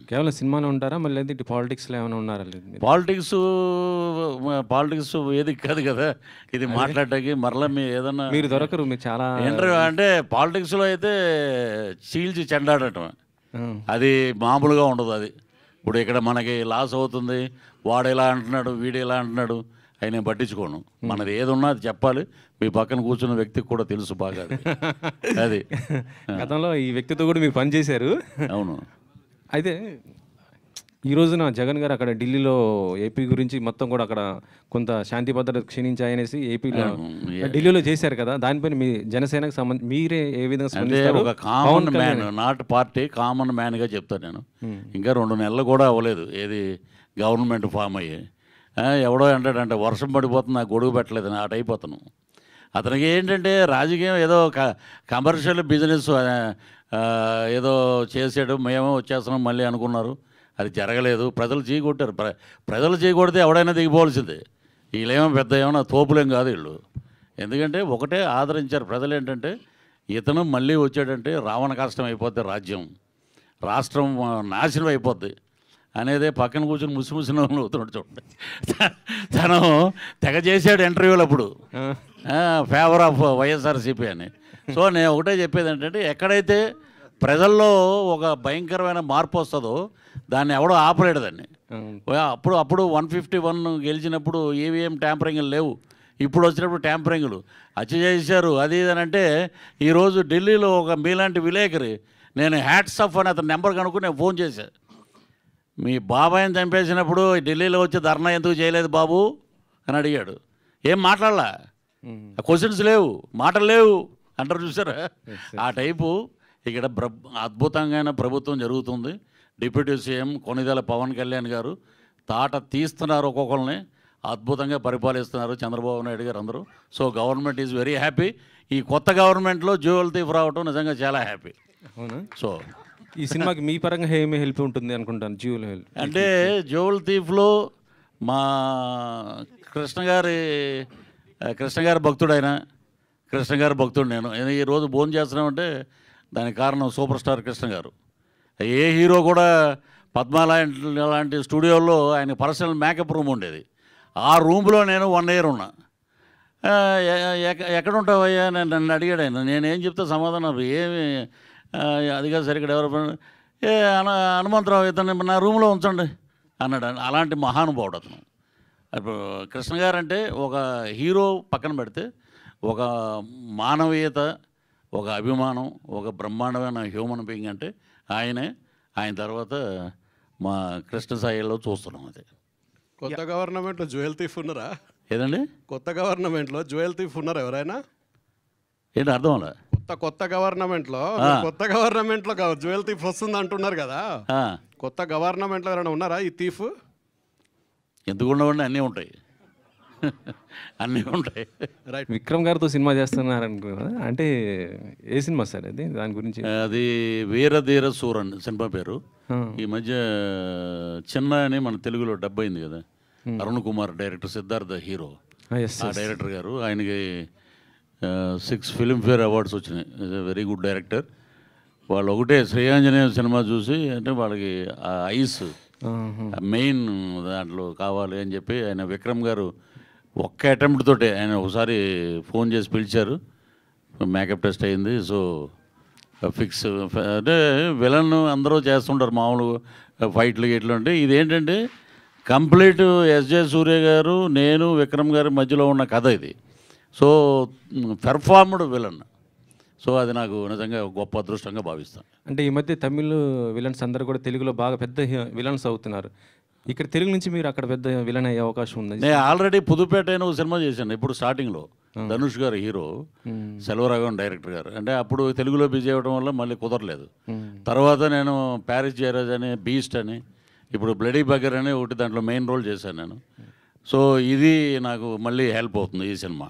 కేవలం సినిమాలో ఉంటారా? మళ్ళీ అయితే ఇటు పాలిటిక్స్‌లో ఏమైనా ఉన్నారా? లేదు మీరు? పాలిటిక్స్ వేదిక కాదు కదా ఇది మాట్లాడటానికి. మరలా ఏదన్నా మీరు దొరకరు. మీరు చాలా ఇంటర్వ్యూ అంటే పాలిటిక్స్లో అయితే చీల్చి చెండాడటం ఆ! అది మామూలుగా ఉండదు. అది ఇప్పుడు ఇక్కడ మనకి లాస్ అవుతుంది, వాడు ఇలా అంటున్నాడు, వీడు ఇలా అంటున్నాడు, అవి నేను పట్టించుకోను. మనది ఏది ఉన్నా అది చెప్పాలి. మీ పక్కన కూర్చున్న వ్యక్తికి కూడా తెలుసు బాగా అది. అది గతంలో ఈ వ్యక్తితో కూడా మీరు పని చేశారు. అవును. అయితే ఈ రోజున జగన్ గారు అక్కడ ఢిల్లీలో ఏపీ గురించి మొత్తం కూడా అక్కడ కొంత శాంతి భద్రత క్షీణించాయనేసి ఏపీలో ఢిల్లీలో చేశారు కదా, దానిపైన మీ జనసేనకు సంబంధించి మీరే ఏ విధంగా అంటే స్పందిస్తారు? ఒక common man, not party, common మ్యాన్గా చెప్తాను నేను. ఇంకా 2 నెలలు కూడా అవ్వలేదు ఏది గవర్నమెంట్ ఫామ్ అయ్యి. ఎవడో అంటాడంటే వర్షం పడిపోతుంది, నాకు గొడుగు పెట్టలేదని అటు అయిపోతాను. అతనికి ఏంటంటే రాజకీయం ఏదో కమర్షియల్ బిజినెస్ ఏదో చేసాడు, మేమో వచ్చేస్తున్నాం మళ్ళీ అనుకున్నారు. అది జరగలేదు. ప్రజలు చీకొట్టారు. ప్రజలు చీకొడితే ఎవడైనా దిగిపోవాల్సిందే. వీళ్ళేమో పెద్ద ఏమన్నా తోపులేం కాదు వీళ్ళు. ఎందుకంటే ఒకటే ఆదరించారు ప్రజలు. ఏంటంటే ఇతను మళ్ళీ వచ్చాడంటే రావణ కష్టం అయిపోద్ది, రాష్ట్రం నాశనం అయిపోద్ది అనేదే పక్కన కూర్చొని ముసిముసిన అవుతున్నాడు చూడండి. తను తెగ చేశాడు ఇంటర్వ్యూలు అప్పుడు, ఫేవర్ ఆఫ్ వైఎస్ఆర్సీపీ అని. సో నేను ఒకటే చెప్పేది ఏంటంటే ఎక్కడైతే ప్రజల్లో ఒక భయంకరమైన మార్పు వస్తుందో దాన్ని ఎవడో ఆపలేడు దాన్ని. అప్పుడు 151 గెలిచినప్పుడు ఈవీఎం ట్యాంపరింగ్లు లేవు. ఇప్పుడు వచ్చినప్పుడు ట్యాంపరింగ్లు హత్య చేశారు అది ఇది అని అంటే, ఈరోజు ఢిల్లీలో ఒక మీలాంటి విలేకరి, నేను హ్యాట్స్ ఆఫ్ అని అతని నెంబర్ కనుక్కొని నేను ఫోన్ చేశాను. మీ బాబాయిని చంపేసినప్పుడు ఢిల్లీలో వచ్చి ధర్నా ఎందుకు చేయలేదు బాబు అని అడిగాడు. ఏం మాట్లాడలా, క్వశ్చన్స్ లేవు, మాటలు లేవు అంటారు చూసారా. ఆ టైపు ఇక్కడ అద్భుతంగా ప్రభుత్వం జరుగుతుంది. డిప్యూటీ సీఎం కొణిదెల పవన్ కళ్యాణ్ గారు తాట తీస్తున్నారు, ఒక్కొక్కరిని అద్భుతంగా పరిపాలిస్తున్నారు చంద్రబాబు నాయుడు గారు అందరూ. So government is very happy. ఈ కొత్త గవర్నమెంట్లో జ్యువెల్ థీఫ్ రావటం నిజంగా చాలా హ్యాపీ. అవునా? సో ఈ సినిమాకి మీ పరంగా ఏమి హెల్ప్ ఉంటుంది అనుకుంటాను? జ్యువెల్ హెల్ప్ అంటే జ్యువెల్ థీఫ్లో మా కృష్ణ గారి భక్తుడు ఆయన, కృష్ణ గారి భక్తుడు నేను. ఈరోజు భోజనం చేస్తున్నామంటే దానికి కారణం సూపర్ స్టార్ కృష్ణ గారు. ఏ హీరో కూడా పద్మా లాంటి స్టూడియోల్లో ఆయన పర్సనల్ మేకప్ రూమ్ ఉండేది. ఆ రూమ్లో నేను 1 year ఉన్నా. ఎక్కడ ఉంటావయ్యా నన్ను అడిగాడు ఆయన. నేనేం చెప్తే సమాధానం ఏమి అది కాదు సరిగ్గా డెవలప్మెంట్ హనుమంతరావు ఇతను నా రూమ్లో ఉంచండి అన్నాడు. అలాంటి మహానుభావుడు అతను. ఇప్పుడు కృష్ణ గారు అంటే ఒక హీరో పక్కన పెడితే ఒక మానవీయత, ఒక అభిమానం, ఒక బ్రహ్మాండమైన హ్యూమన్ బీయింగ్ అంటే ఆయనే. ఆయన తర్వాత మా కృష్ణ సాయిలో చూస్తున్నాం. అది కొత్త గవర్నమెంట్లో జ్యువెల్ థీఫ్ ఉన్నారా? ఏదండి కొత్త గవర్నమెంట్లో జ్యువెల్ థీఫ్ ఉన్నారా ఎవరైనా? ఏంటి అర్థం అలా? కొత్త గవర్నమెంట్లో జ్యువెల్ థీఫ్ వస్తుంది అంటున్నారు కదా. కొత్త గవర్నమెంట్లో ఎవరైనా ఉన్నారా ఈ థీఫ్? ఎందుకు ఉండవండి, అన్నీ ఉంటాయి. అన్నీ ఉంటాయి. రైట్. విక్రమ్ గారితో సినిమా చేస్తున్నారు అనుకున్నా. అంటే ఏ సినిమా సార్ అది? దాని గురించి అది వీరధీర సూరన్ సినిమా పేరు. ఈ మధ్య చిన్న అని మన తెలుగులో డబ్ అయింది కదా. Arun Kumar director, Siddhartha hero. ఆ డైరెక్టర్ గారు, ఆయనకి 6 ఫిల్మ్ఫేర్ అవార్డ్స్ వచ్చినాయి. Very good director. వాళ్ళు ఒకటే శ్రేయాంజనేయ సినిమా చూసి, అంటే వాళ్ళకి ఆ ఐస్ మెయిన్ దాంట్లో కావాలి అని చెప్పి ఆయన విక్రమ్ గారు ఒక్క అటెంప్ట్ తోటే ఆయన ఒకసారి ఫోన్ చేసి పిలిచారు. మేకప్ టెస్ట్ అయింది. So fix. అంటే విలన్ అందరూ చేస్తుంటారు మామూలు ఫైట్లు గిట్లు. అంటే ఇదేంటంటే కంప్లీట్ ఎస్జే సూర్య గారు, నేను, విక్రమ్ గారి మధ్యలో ఉన్న కథ ఇది. So performed villain. సో అది నాకు నిజంగా గొప్ప అదృష్టంగా భావిస్తాను. అంటే ఈ మధ్య తమిళ్ విలన్స్ అందరూ కూడా తెలుగులో బాగా పెద్ద విలన్స్ అవుతున్నారు. ఇక్కడ తెలుగు నుంచి మీరు అక్కడ పెద్ద విలన్ అయ్యే అవకాశం ఉంది. నేను ఆల్రెడీ పుదుపేట అని ఒక సినిమా చేశాను ఇప్పుడు స్టార్టింగ్లో. ధనుష్ గారు హీరో, సెల్వరాఘవన్ డైరెక్టర్ గారు. అంటే అప్పుడు తెలుగులో బిజీ అవ్వడం వల్ల మళ్ళీ కుదరలేదు. తర్వాత నేను ప్యారిస్ జయరాజ్ అని, బీస్ట్ అని, ఇప్పుడు బ్లడీ బగర్ అని ఒకటి దాంట్లో మెయిన్ రోల్ చేశాను నేను. సో ఇది నాకు మళ్ళీ హెల్ప్ అవుతుంది ఈ సినిమా.